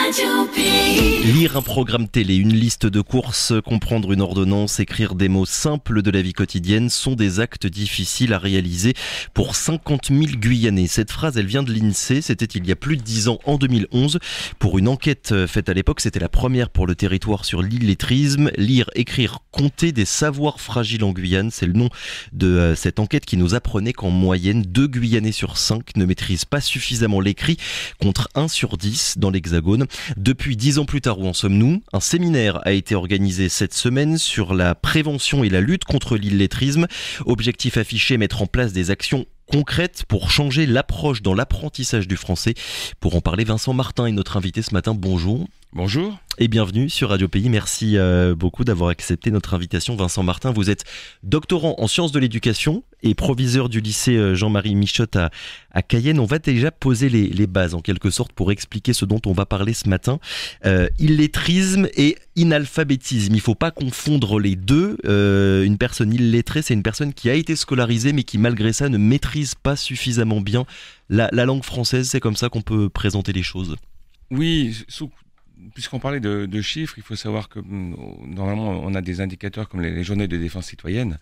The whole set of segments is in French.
Lire un programme télé, une liste de courses, comprendre une ordonnance, écrire des mots simples de la vie quotidienne sont des actes difficiles à réaliser pour 50 000 Guyanais. Cette phrase, elle vient de l'INSEE, c'était il y a plus de 10 ans, en 2011. Pour une enquête faite à l'époque, c'était la première pour le territoire sur l'illettrisme. Lire, écrire, compter, des savoirs fragiles en Guyane, c'est le nom de cette enquête qui nous apprenait qu'en moyenne, 2 Guyanais sur 5 ne maîtrisent pas suffisamment l'écrit, contre 1 sur 10 dans l'Hexagone. Depuis 10 ans plus tard, où en sommes-nous ? Un séminaire a été organisé cette semaine sur la prévention et la lutte contre l'illettrisme. Objectif affiché, mettre en place des actions concrètes pour changer l'approche dans l'apprentissage du français. Pour en parler, Vincent Martin est notre invité ce matin. Bonjour. Bonjour. Et bienvenue sur Radio Pays. Merci beaucoup d'avoir accepté notre invitation. Vincent Martin, vous êtes doctorant en sciences de l'éducation et proviseur du lycée Jean-Marie Michotte à Cayenne. On va déjà poser les bases en quelque sorte pour expliquer ce dont on va parler ce matin. Illettrisme et inalphabétisme. Il ne faut pas confondre les deux. Une personne illettrée, c'est une personne qui a été scolarisée mais qui malgré ça ne maîtrise pas suffisamment bien la langue française. C'est comme ça qu'on peut présenter les choses. Oui, puisqu'on parlait de chiffres, il faut savoir que normalement on a des indicateurs comme les journées de défense citoyenne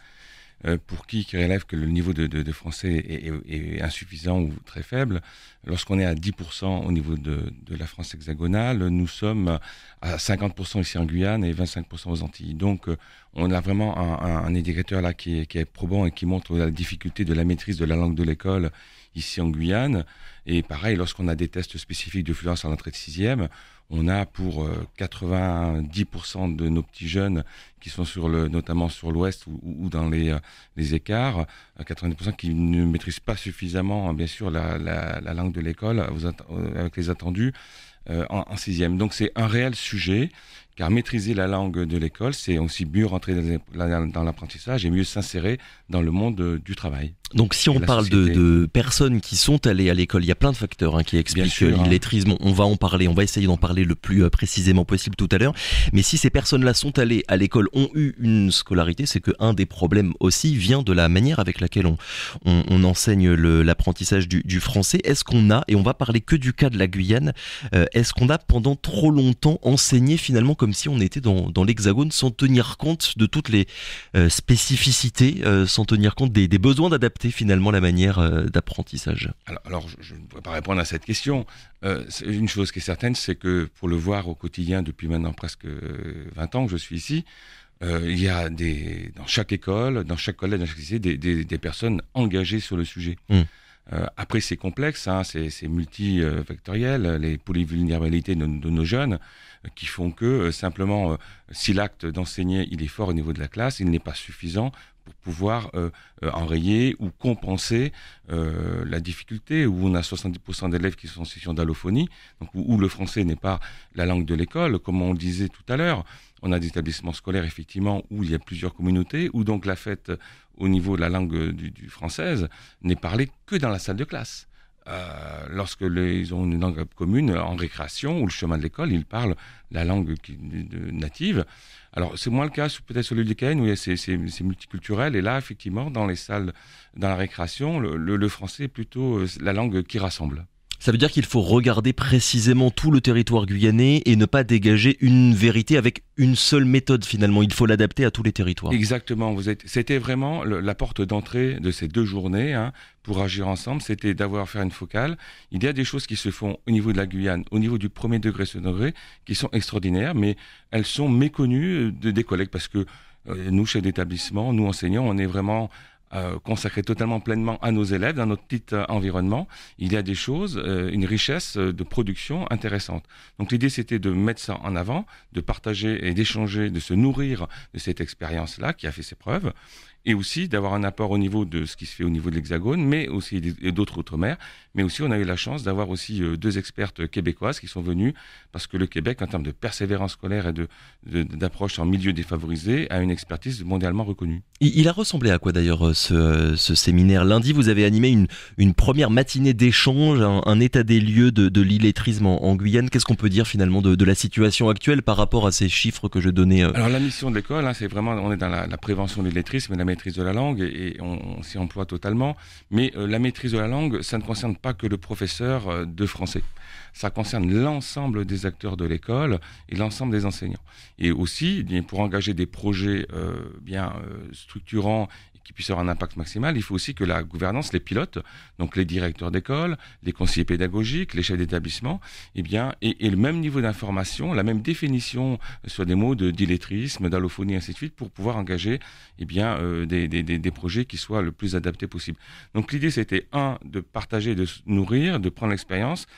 pour qui relève que le niveau de français est insuffisant ou très faible. Lorsqu'on est à 10% au niveau de la France hexagonale, nous sommes à 50% ici en Guyane et 25% aux Antilles. Donc on a vraiment un indicateur là qui est probant et qui montre la difficulté de la maîtrise de la langue de l'école ici en Guyane. Et pareil, lorsqu'on a des tests spécifiques de fluence à l'entrée de 6e, on a pour 90% de nos petits jeunes qui sont notamment sur l'ouest ou dans les écarts, 90% qui ne maîtrisent pas suffisamment, bien sûr, la langue de l'école avec les attendus en 6e. Donc c'est un réel sujet, car maîtriser la langue de l'école, c'est aussi mieux rentrer dans l'apprentissage et mieux s'insérer dans le monde du travail. Donc si on parle de personnes qui sont allées à l'école, il y a plein de facteurs qui expliquent l'illettrisme. On va en parler, on va essayer d'en parler le plus précisément possible tout à l'heure. Mais si ces personnes-là sont allées à l'école, ont eu une scolarité, c'est qu'un des problèmes aussi vient de la manière avec laquelle on enseigne l'apprentissage du français. Est-ce qu'on a, et on va parler que du cas de la Guyane, est-ce qu'on a pendant trop longtemps enseigné finalement comme si on était dans l'Hexagone sans tenir compte de toutes les spécificités, sans tenir compte des besoins d'adapter finalement la manière d'apprentissage? Alors je ne pourrais pas répondre à cette question. Une chose qui est certaine, c'est que pour le voir au quotidien depuis maintenant presque 20 ans que je suis ici, il y a dans chaque école, dans chaque collège, dans chaque lycée, des personnes engagées sur le sujet. Après, c'est complexe, c'est multivectoriel, les polyvulnérabilités de nos jeunes qui font que simplement, si l'acte d'enseigner il est fort au niveau de la classe, il n'est pas suffisant pour pouvoir enrayer ou compenser la difficulté où on a 70% d'élèves qui sont en situation d'allophonie, donc où le français n'est pas la langue de l'école, comme on le disait tout à l'heure. On a des établissements scolaires, effectivement, où il y a plusieurs communautés, où donc la fête au niveau de la langue du française n'est parlée que dans la salle de classe. Lorsque ils ont une langue commune en récréation ou le chemin de l'école, ils parlent la langue native. Alors c'est moins le cas peut-être sur l'île de Cayenne où c'est multiculturel, et là effectivement dans les salles, dans la récréation, le français est plutôt la langue qui rassemble. Ça veut dire qu'il faut regarder précisément tout le territoire guyanais et ne pas dégager une vérité avec une seule méthode finalement. Il faut l'adapter à tous les territoires. Exactement. C'était vraiment la porte d'entrée de ces 2 journées pour agir ensemble. C'était faire une focale. Il y a des choses qui se font au niveau de la Guyane, au niveau du premier degré, second degré, qui sont extraordinaires, mais elles sont méconnues des collègues parce que nous, chefs d'établissement, nous enseignants, on est vraiment consacré totalement pleinement à nos élèves dans notre petit environnement. Il y a des choses, une richesse de production intéressante. Donc l'idée c'était de mettre ça en avant, de partager et d'échanger, de se nourrir de cette expérience-là qui a fait ses preuves, et aussi d'avoir un apport au niveau de ce qui se fait au niveau de l'Hexagone, mais aussi d'autres outre-mer. Mais aussi, on a eu la chance d'avoir aussi 2 expertes québécoises qui sont venues, parce que le Québec, en termes de persévérance scolaire et d'approche en milieu défavorisé, a une expertise mondialement reconnue. Il a ressemblé à quoi d'ailleurs ce séminaire? Lundi, vous avez animé une première matinée d'échange, un état des lieux de l'illettrisme en Guyane. Qu'est-ce qu'on peut dire finalement de la situation actuelle par rapport à ces chiffres que je donnais? Alors la mission de l'école, c'est vraiment, on est dans la prévention de l'illettrisme et la maîtrise de la langue et on s'y emploie totalement. Mais la maîtrise de la langue, ça ne concerne pas que le professeur de français. Ça concerne l'ensemble des acteurs de l'école et l'ensemble des enseignants. Et aussi, pour engager des projets structurants qui puissent avoir un impact maximal, il faut aussi que la gouvernance les pilote, donc les directeurs d'école, les conseillers pédagogiques, les chefs d'établissement, et le même niveau d'information, la même définition sur des mots d'illettrisme, d'allophonie, ainsi de suite, pour pouvoir engager des projets qui soient le plus adaptés possible. Donc l'idée, c'était de partager, de se nourrir, de prendre l'expérience,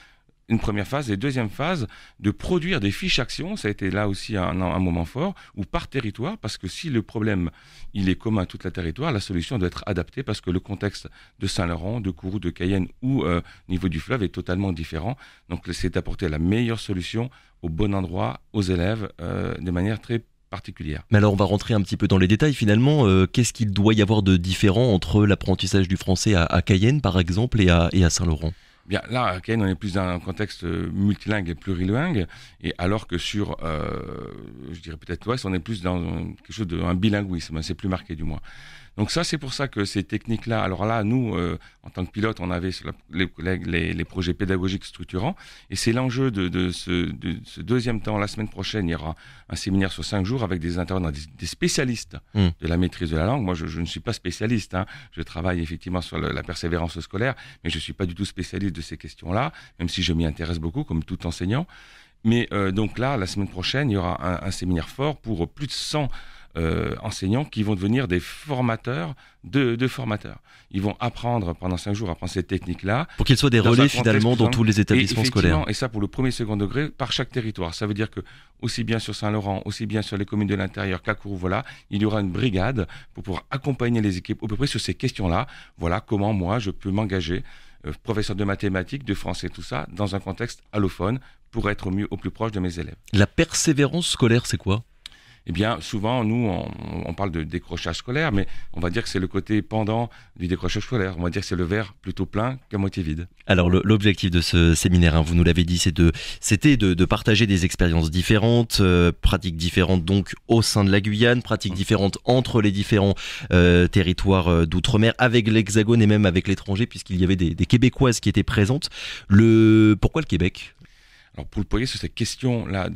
une première phase, et deuxième phase, de produire des fiches actions. Ça a été là aussi un moment fort, ou par territoire, parce que si le problème il est commun à toute la territoire, la solution doit être adaptée, parce que le contexte de Saint-Laurent, de Kourou, de Cayenne ou niveau du fleuve est totalement différent. Donc c'est d'apporter la meilleure solution au bon endroit aux élèves de manière très particulière. Mais alors on va rentrer un petit peu dans les détails finalement. Qu'est-ce qu'il doit y avoir de différent entre l'apprentissage du français à Cayenne par exemple et à Saint-Laurent ? Bien, là, à Cayenne, on est plus dans un contexte multilingue et plurilingue, et alors que sur, je dirais peut-être l'Ouest, on est plus dans quelque chose d'un bilinguisme, c'est plus marqué du moins. Donc ça, c'est pour ça que ces techniques-là, alors là, nous, en tant que pilote, on avait sur les projets pédagogiques structurants, et c'est l'enjeu de ce deuxième temps. La semaine prochaine, il y aura un séminaire sur 5 jours avec des intervenants, des spécialistes de la maîtrise de la langue. Moi, je ne suis pas spécialiste, je travaille effectivement sur la persévérance scolaire, mais je ne suis pas du tout spécialiste de ces questions-là, même si je m'y intéresse beaucoup, comme tout enseignant. Mais donc là, la semaine prochaine, il y aura un séminaire fort pour plus de 100 enseignants qui vont devenir des formateurs de formateurs. Ils vont apprendre pendant 5 jours ces techniques-là. Pour qu'ils soient des relais finalement dans tous les établissements scolaires. Et ça pour le premier et second degré par chaque territoire. Ça veut dire que aussi bien sur Saint-Laurent, aussi bien sur les communes de l'intérieur qu'à Kourou, il y aura une brigade pour pouvoir accompagner les équipes au peu près sur ces questions-là. Voilà comment moi je peux m'engager, professeur de mathématiques, de français, tout ça, dans un contexte allophone pour être au plus proche de mes élèves. La persévérance scolaire, c'est quoi ? Eh bien, souvent, nous, on parle de décrochage scolaire, mais on va dire que c'est le côté pendant du décrochage scolaire. On va dire que c'est le verre plutôt plein qu'à moitié vide. Alors, l'objectif de ce séminaire, vous nous l'avez dit, c'était de partager des expériences différentes, pratiques différentes donc au sein de la Guyane, pratiques différentes entre les différents territoires d'outre-mer, avec l'Hexagone et même avec l'étranger, puisqu'il y avait des Québécoises qui étaient présentes. Pourquoi le Québec ? Alors, pour le poser sur ces questions-là,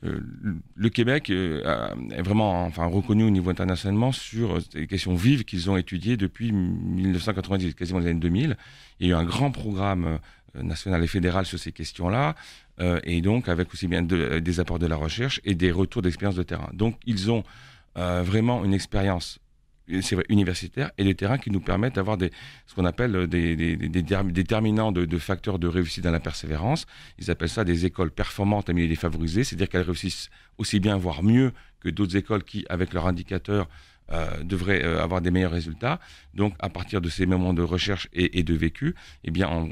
le Québec est vraiment reconnu au niveau internationalement sur des questions vives qu'ils ont étudiées depuis 1990, quasiment les années 2000. Il y a eu un grand programme national et fédéral sur ces questions-là, et donc avec aussi bien des apports de la recherche et des retours d'expérience de terrain. Donc ils ont vraiment une expérience, c'est vrai, universitaire et de terrain qui nous permettent d'avoir ce qu'on appelle des déterminants de facteurs de réussite dans la persévérance. Ils appellent ça des écoles performantes à milieu défavorisé, c'est-à-dire qu'elles réussissent aussi bien, voire mieux que d'autres écoles qui, avec leurs indicateurs, devraient avoir des meilleurs résultats. Donc, à partir de ces moments de recherche et de vécu, eh bien,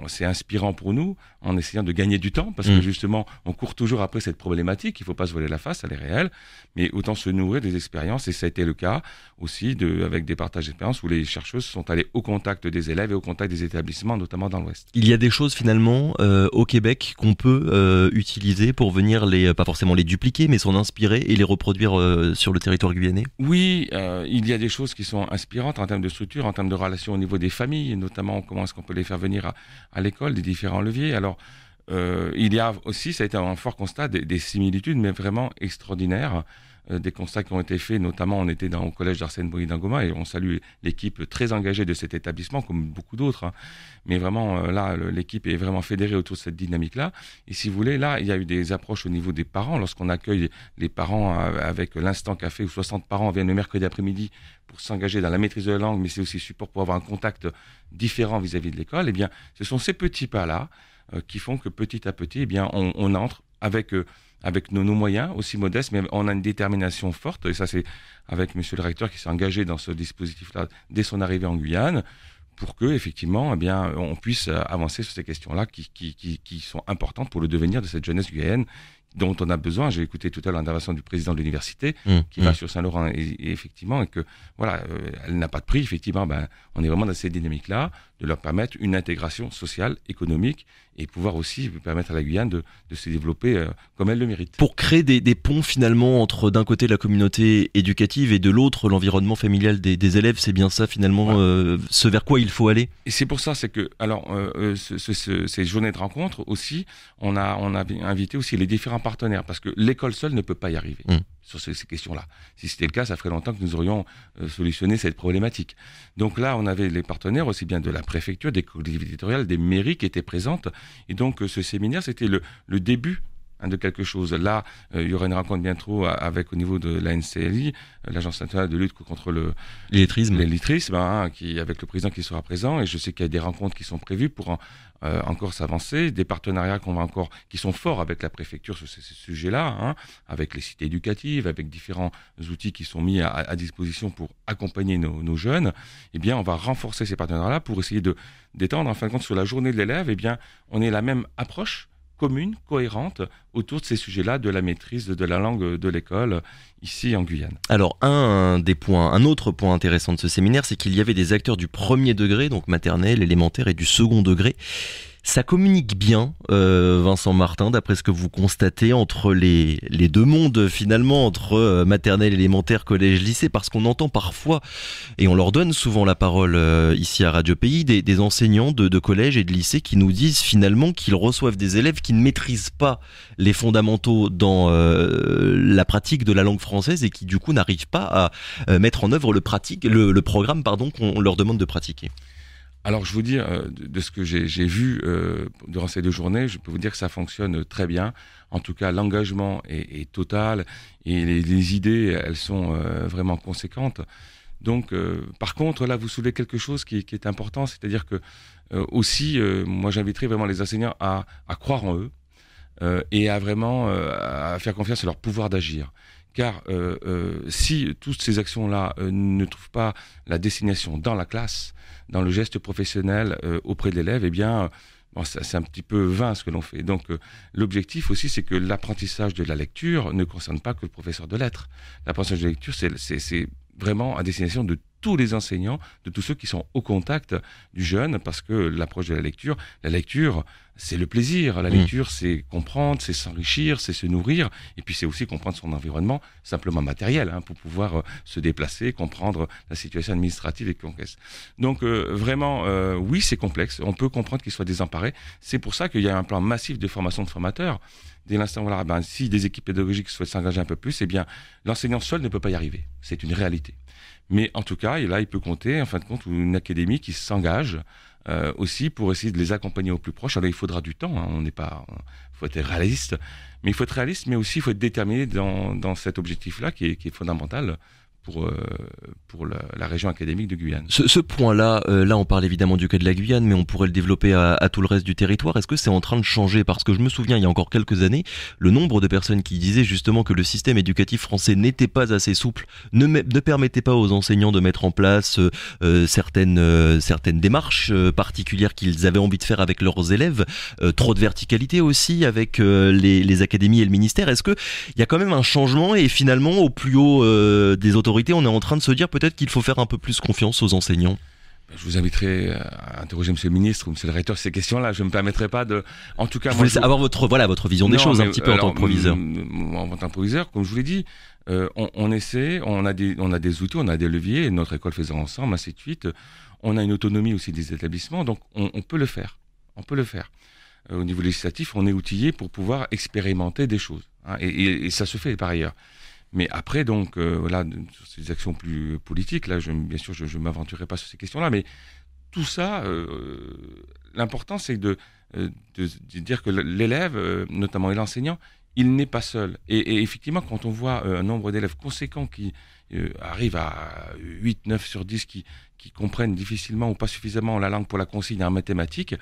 c'est inspirant pour nous en essayant de gagner du temps, parce que justement, on court toujours après cette problématique. Il ne faut pas se voiler la face, elle est réelle, mais autant se nourrir des expériences. Et ça a été le cas aussi avec des partages d'expériences où les chercheuses sont allées au contact des élèves et au contact des établissements, notamment dans l'Ouest. Il y a des choses finalement au Québec qu'on peut utiliser pour venir pas forcément les dupliquer, mais s'en inspirer et les reproduire sur le territoire guyanais. Oui, il y a des choses qui sont inspirantes en termes de structure, en termes de relations au niveau des familles, notamment comment est-ce qu'on peut les faire venir à l'école, des différents leviers. Alors, il y a aussi, ça a été un fort constat, des similitudes, mais vraiment extraordinaires. Des constats qui ont été faits, notamment on était au collège d'Arsène Boilly d'Angoma et on salue l'équipe très engagée de cet établissement, comme beaucoup d'autres. Mais vraiment, là, l'équipe est vraiment fédérée autour de cette dynamique-là. Et si vous voulez, là, il y a eu des approches au niveau des parents. Lorsqu'on accueille les parents avec l'Instant Café, où 60 parents viennent le mercredi après-midi pour s'engager dans la maîtrise de la langue, mais c'est aussi support pour avoir un contact différent vis-à-vis de l'école, eh bien, ce sont ces petits pas-là qui font que petit à petit, eh bien, on entre avec nos moyens aussi modestes, mais on a une détermination forte, et ça c'est avec monsieur le recteur qui s'est engagé dans ce dispositif-là dès son arrivée en Guyane, pour que effectivement, eh bien, on puisse avancer sur ces questions-là qui sont importantes pour le devenir de cette jeunesse guyane dont on a besoin. J'ai écouté tout à l'heure l'intervention du président de l'université qui va sur Saint-Laurent et effectivement, et que voilà, elle n'a pas de prix. Effectivement, on est vraiment dans cette dynamique-là, de leur permettre une intégration sociale, économique, et pouvoir aussi permettre à la Guyane de se développer comme elle le mérite. Pour créer des ponts finalement entre d'un côté la communauté éducative et de l'autre l'environnement familial des élèves, c'est bien ça finalement ce vers quoi il faut aller. Et c'est pour ça, c'est que alors ces journées de rencontre aussi, on a invité aussi les différents partenaires, parce que l'école seule ne peut pas y arriver sur ces questions-là. Si c'était le cas, ça ferait longtemps que nous aurions solutionné cette problématique. Donc là, on avait les partenaires aussi bien de la préfecture, des collectivités territoriales, des mairies qui étaient présentes. Et donc ce séminaire, c'était le début de quelque chose. Là, il y aura une rencontre bientôt avec au niveau de l'ANCLI, l'Agence nationale de lutte contre l'illettrisme, avec le président qui sera présent. Et je sais qu'il y a des rencontres qui sont prévues pour encore s'avancer, des partenariats qui sont forts avec la préfecture sur ces sujets-là, avec les cités éducatives, avec différents outils qui sont mis à disposition pour accompagner nos jeunes. Eh bien, on va renforcer ces partenariats-là pour essayer d'étendre, en fin de compte, sur la journée de l'élève. Eh bien, on ait la même approche commune, cohérente, autour de ces sujets-là, de la maîtrise de la langue de l'école, ici en Guyane. Alors, un autre point intéressant de ce séminaire, c'est qu'il y avait des acteurs du premier degré, donc maternelle, élémentaire, et du second degré. Ça communique bien, Vincent Martin, d'après ce que vous constatez, entre les deux mondes, finalement, entre maternelle, élémentaire, collège, lycée, parce qu'on entend parfois, et on leur donne souvent la parole ici à Radio Pays, des enseignants de collège et de lycée qui nous disent finalement qu'ils reçoivent des élèves qui ne maîtrisent pas les fondamentaux dans la pratique de la langue française et qui du coup n'arrivent pas à mettre en œuvre le programme qu'on leur demande de pratiquer. Alors, je vous dis, de ce que j'ai vu durant ces 2 journées, je peux vous dire que ça fonctionne très bien. En tout cas, l'engagement est total et les idées, elles sont vraiment conséquentes. Donc, par contre, là, vous soulevez quelque chose qui est important, c'est-à-dire que aussi, moi, j'inviterais vraiment les enseignants à croire en eux et à vraiment à faire confiance à leur pouvoir d'agir. Car si toutes ces actions-là ne trouvent pas la destination dans la classe, dans le geste professionnel auprès de l'élève, eh bien, c'est un petit peu vain ce que l'on fait. Donc, l'objectif aussi, c'est que l'apprentissage de la lecture ne concerne pas que le professeur de lettres. L'apprentissage de la lecture, c'est vraiment à destination de tous les enseignants, de tous ceux qui sont au contact du jeune, parce que l'approche de la lecture, c'est le plaisir. La lecture, c'est comprendre, c'est s'enrichir, c'est se nourrir, et puis c'est aussi comprendre son environnement, simplement matériel, pour pouvoir se déplacer, comprendre la situation administrative et complexe. Donc vraiment, oui, c'est complexe. On peut comprendre qu'il soit désemparé. C'est pour ça qu'il y a un plan massif de formation de formateurs. Dès l'instant, si des équipes pédagogiques souhaitent s'engager un peu plus, eh bien, l'enseignant seul ne peut pas y arriver. C'est une réalité. Mais en tout cas, il peut compter, en fin de compte, une académie qui s'engage aussi pour essayer de les accompagner au plus proche. Alors, il faudra du temps, faut être réaliste, mais il faut être réaliste, mais aussi il faut être déterminé dans cet objectif-là qui est fondamental pour la région académique de Guyane. Ce point-là, là on parle évidemment du cas de la Guyane, mais on pourrait le développer à tout le reste du territoire. Est-ce que c'est en train de changer? Parce que je me souviens, il y a encore quelques années, le nombre de personnes qui disaient justement que le système éducatif français n'était pas assez souple, ne permettait pas aux enseignants de mettre en place certaines démarches particulières qu'ils avaient envie de faire avec leurs élèves, trop de verticalité aussi avec les académies et le ministère. Est-ce que il y a quand même un changement et finalement au plus haut des autorités, on est en train de se dire peut-être qu'il faut faire un peu plus confiance aux enseignants? Je vous inviterai à interroger Monsieur le ministre ou Monsieur le recteur sur ces questions-là. Je ne me permettrai pas de... En tout cas, je voulais avoir votre vision des choses un petit peu en tant que proviseur. En tant que proviseur, comme je vous l'ai dit, on essaie, on a des outils, on a des leviers, notre école faisant ensemble, ainsi de suite. On a une autonomie aussi des établissements, donc on peut le faire. On peut le faire. Au niveau législatif, on est outillé pour pouvoir expérimenter des choses. Et ça se fait par ailleurs. Mais après, donc, sur ces actions plus politiques, là, bien sûr, je ne m'aventurerai pas sur ces questions-là, mais tout ça, l'important, c'est de dire que l'élève, notamment l'enseignant, il n'est pas seul. Et effectivement, quand on voit un nombre d'élèves conséquent qui arrivent à 8, 9 sur 10, qui comprennent difficilement ou pas suffisamment la langue pour la consigne en mathématiques,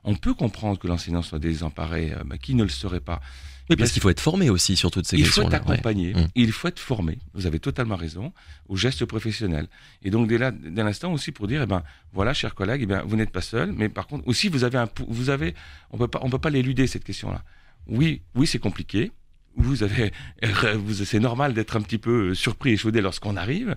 on peut comprendre que l'enseignant soit désemparé, qui ne le serait pas. Oui, parce qu'il faut être formé aussi sur toutes ces questions-là. Il faut être accompagné, il faut être formé, vous avez totalement raison, au geste professionnel. Et donc dès l'instant aussi pour dire, voilà, chers collègues, vous n'êtes pas seuls, mais par contre aussi on peut pas l'éluder cette question-là. Oui, c'est compliqué, c'est normal d'être un petit peu surpris et chaudé lorsqu'on arrive.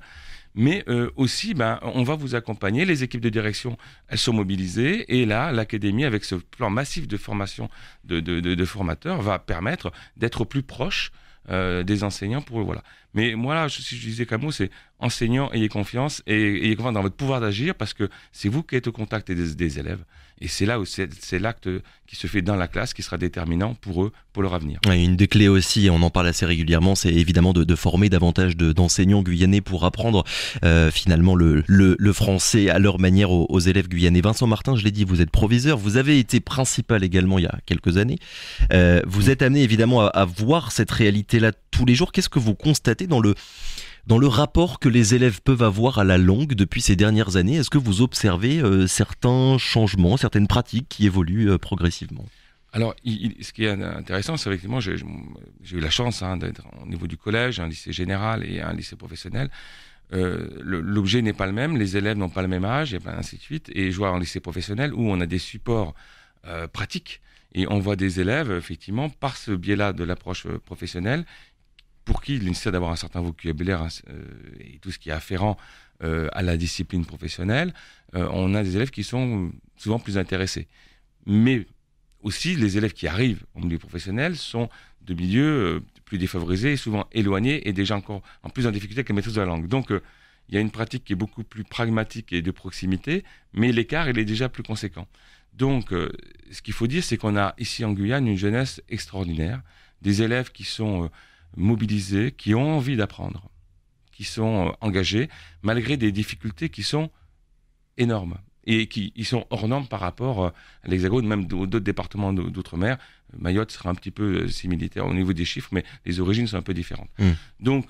Mais aussi, on va vous accompagner. Les équipes de direction, elles sont mobilisées. Et là, l'académie, avec ce plan massif de formation de formateurs, va permettre d'être plus proche des enseignants. Voilà. Mais moi, là, si je disais qu'un mot, c'est enseignants, ayez confiance et ayez confiance dans votre pouvoir d'agir parce que c'est vous qui êtes au contact des élèves. Et c'est là où c'est l'acte qui se fait dans la classe qui sera déterminant pour eux, pour leur avenir. Ouais, une des clés aussi, et on en parle assez régulièrement, c'est évidemment de former davantage d'enseignants guyanais pour apprendre finalement le français à leur manière aux élèves guyanais. Vincent Martin, je l'ai dit, vous êtes proviseur, vous avez été principal également il y a quelques années. Vous êtes amené évidemment à voir cette réalité-là tous les jours. Qu'est-ce que vous constatez dans le rapport que les élèves peuvent avoir à la langue depuis ces dernières années? Est-ce que vous observez certains changements, certaines pratiques qui évoluent progressivement? Alors, ce qui est intéressant, c'est effectivement, j'ai eu la chance d'être au niveau du collège, un lycée général et un lycée professionnel. L'objet n'est pas le même, les élèves n'ont pas le même âge, et ainsi de suite. Et je vois en lycée professionnel où on a des supports pratiques et on voit des élèves, effectivement, par ce biais-là de l'approche professionnelle, pour qui il est nécessaire d'avoir un certain vocabulaire et tout ce qui est afférent à la discipline professionnelle, on a des élèves qui sont souvent plus intéressés. Mais aussi, les élèves qui arrivent au milieu professionnel sont de milieux plus défavorisés, souvent éloignés et déjà encore en plus en difficulté avec la maîtrise de la langue. Donc, il y a une pratique qui est beaucoup plus pragmatique et de proximité, mais l'écart, il est déjà plus conséquent. Donc, ce qu'il faut dire, c'est qu'on a ici en Guyane une jeunesse extraordinaire, des élèves qui sont mobilisés, qui ont envie d'apprendre, qui sont engagés, malgré des difficultés qui sont énormes et qui sont hors normes par rapport à l'Hexagone, même d'autres départements d'outre-mer. Mayotte sera un petit peu similaire au niveau des chiffres, mais les origines sont un peu différentes. Donc,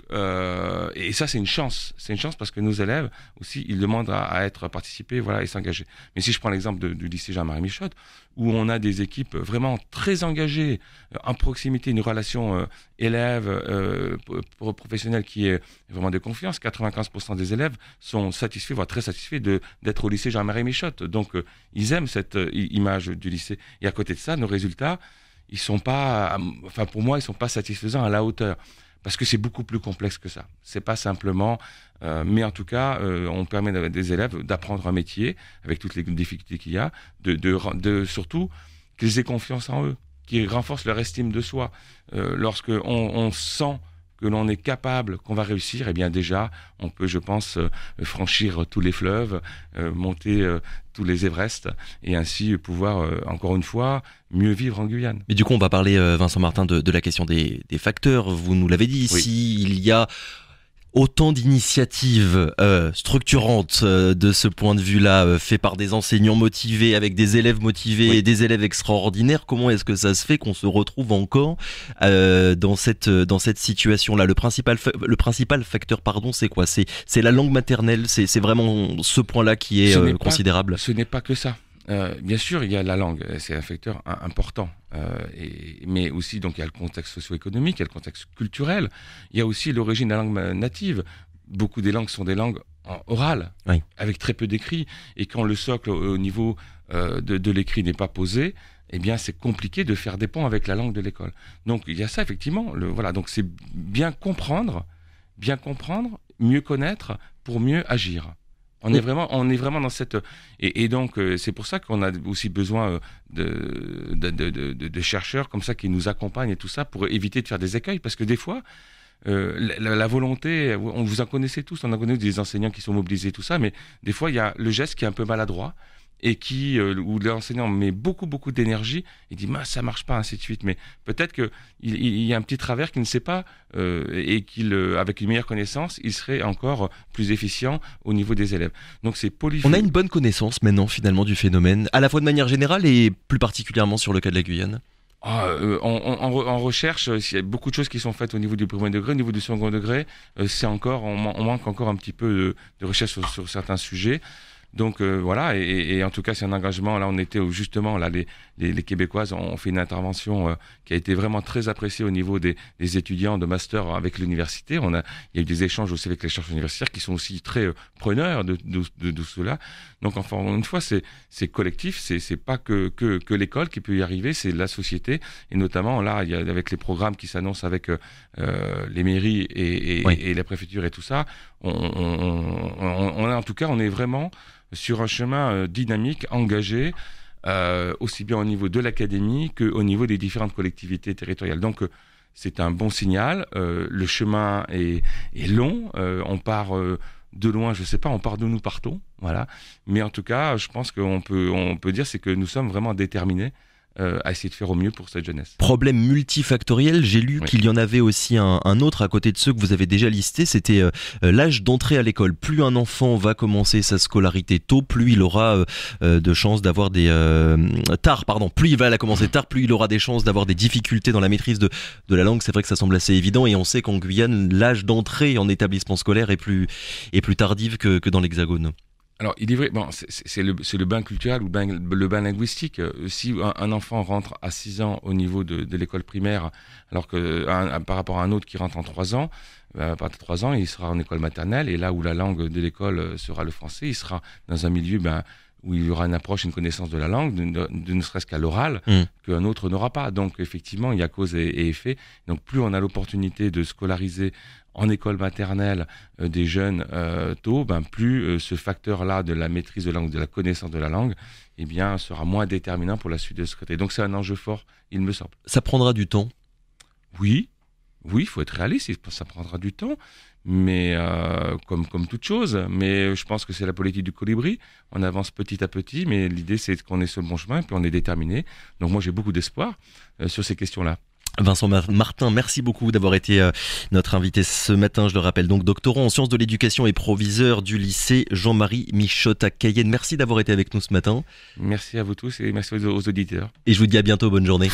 et ça, c'est une chance. C'est une chance parce que nos élèves aussi, ils demandent à être participés, voilà, et s'engager. Mais si je prends l'exemple du lycée Jean-Marie Michotte, où on a des équipes vraiment très engagées, en proximité, une relation élève-professionnel qui est vraiment de confiance. 95% des élèves sont satisfaits, voire très satisfaits d'être au lycée Jean-Marie Michotte. Donc, ils aiment cette image du lycée. Et à côté de ça, nos résultats, ils sont pas, enfin pour moi, ils sont pas satisfaisants à la hauteur, parce que c'est beaucoup plus complexe que ça. C'est pas simplement, mais en tout cas, on permet à des élèves d'apprendre un métier avec toutes les difficultés qu'il y a, surtout qu'ils aient confiance en eux, qu'ils renforcent leur estime de soi. Lorsque on sent que l'on est capable, qu'on va réussir, eh bien déjà, on peut, je pense, franchir tous les fleuves, monter tous les Everest, et ainsi pouvoir, encore une fois, mieux vivre en Guyane. Mais du coup, on va parler, Vincent Martin, de la question des facteurs. Vous nous l'avez dit, Oui. s'il y a autant d'initiatives structurantes de ce point de vue-là, fait par des enseignants motivés, avec des élèves motivés Oui. et des élèves extraordinaires, comment est-ce que ça se fait qu'on se retrouve encore dans cette situation-là? Le principal facteur, c'est quoi? C'est la langue maternelle, c'est vraiment ce point-là qui est considérable. Ce n'est pas que ça. Bien sûr, il y a la langue, c'est un facteur important, mais aussi donc il y a le contexte socio-économique, il y a le contexte culturel, il y a aussi l'origine de la langue native. Beaucoup des langues sont des langues orales, Oui. avec très peu d'écrit, et quand le socle au niveau de l'écrit n'est pas posé, eh bien c'est compliqué de faire des ponts avec la langue de l'école. Donc il y a ça effectivement, voilà, donc c'est bien comprendre, mieux connaître pour mieux agir. On est vraiment dans cette, et donc c'est pour ça qu'on a aussi besoin de chercheurs comme ça qui nous accompagnent et tout ça pour éviter de faire des écueils, parce que des fois la volonté, on vous en connaissez tous, on en connaît des enseignants qui sont mobilisés tout ça, mais des fois il y a le geste qui est un peu maladroit et où l'enseignant met beaucoup d'énergie et dit ça marche pas, ainsi de suite. Mais peut-être qu'il y a un petit travers qu'il ne sait pas et avec une meilleure connaissance, il serait encore plus efficient au niveau des élèves. Donc c'est On a une bonne connaissance maintenant finalement du phénomène, à la fois de manière générale et plus particulièrement sur le cas de la Guyane. En recherche, il y a beaucoup de choses qui sont faites au niveau du premier degré, au niveau du second degré. On manque encore un petit peu de recherche sur certains sujets. Donc voilà, et en tout cas c'est un engagement. Là on était justement là les Québécoises ont fait une intervention qui a été vraiment très appréciée au niveau des étudiants de master avec l'université. Il y a eu des échanges aussi avec les chercheurs universitaires qui sont aussi très preneurs de cela. Donc encore une fois c'est collectif, c'est pas que l'école qui peut y arriver, c'est la société, et notamment là il y a avec les programmes qui s'annoncent avec les mairies et la préfecture et tout ça, en tout cas on est vraiment sur un chemin dynamique, engagé, aussi bien au niveau de l'académie qu'au niveau des différentes collectivités territoriales. Donc c'est un bon signal. Le chemin est long. On part de loin, je sais pas, on part d'où nous partons, voilà. Mais en tout cas, je pense qu'on peut dire, c'est que nous sommes vraiment déterminés à essayer de faire au mieux pour cette jeunesse. Problème multifactoriel, j'ai lu qu'il y en avait aussi un autre à côté de ceux que vous avez déjà listés, c'était l'âge d'entrée à l'école. Plus un enfant va commencer sa scolarité tôt, plus il aura de chances d'avoir plus il va la commencer tard, plus il aura des chances d'avoir des difficultés dans la maîtrise de la langue. C'est vrai que ça semble assez évident, et on sait qu'en Guyane, l'âge d'entrée en établissement scolaire est plus tardive que dans l'Hexagone. Alors, il est vrai, bon, c'est le bain culturel ou le bain linguistique. Si un enfant rentre à 6 ans au niveau de l'école primaire, alors que par rapport à un autre qui rentre en 3 ans, à partir de 3 ans, il sera en école maternelle, et là où la langue de l'école sera le français, il sera dans un milieu où il y aura une approche, une connaissance de la langue, ne serait-ce qu'à l'oral, qu'un autre n'aura pas. Donc, effectivement, il y a cause et effet. Donc, plus on a l'opportunité de scolariser en école maternelle des jeunes tôt, plus ce facteur-là de la maîtrise de la langue, de la connaissance de la langue, eh bien, sera moins déterminant pour la suite de ce côté. Donc, c'est un enjeu fort, il me semble. Ça prendra du temps? Oui, il faut être réaliste, ça prendra du temps, mais comme toute chose. Mais je pense que c'est la politique du colibri. On avance petit à petit, mais l'idée, c'est qu'on est sur le bon chemin, puis on est déterminé. Donc, moi, j'ai beaucoup d'espoir sur ces questions-là. Vincent Martin, merci beaucoup d'avoir été notre invité ce matin. Je le rappelle, donc doctorant en sciences de l'éducation et proviseur du lycée Jean-Marie Michotte à Cayenne. Merci d'avoir été avec nous ce matin. Merci à vous tous et merci aux auditeurs. Et je vous dis à bientôt, bonne journée.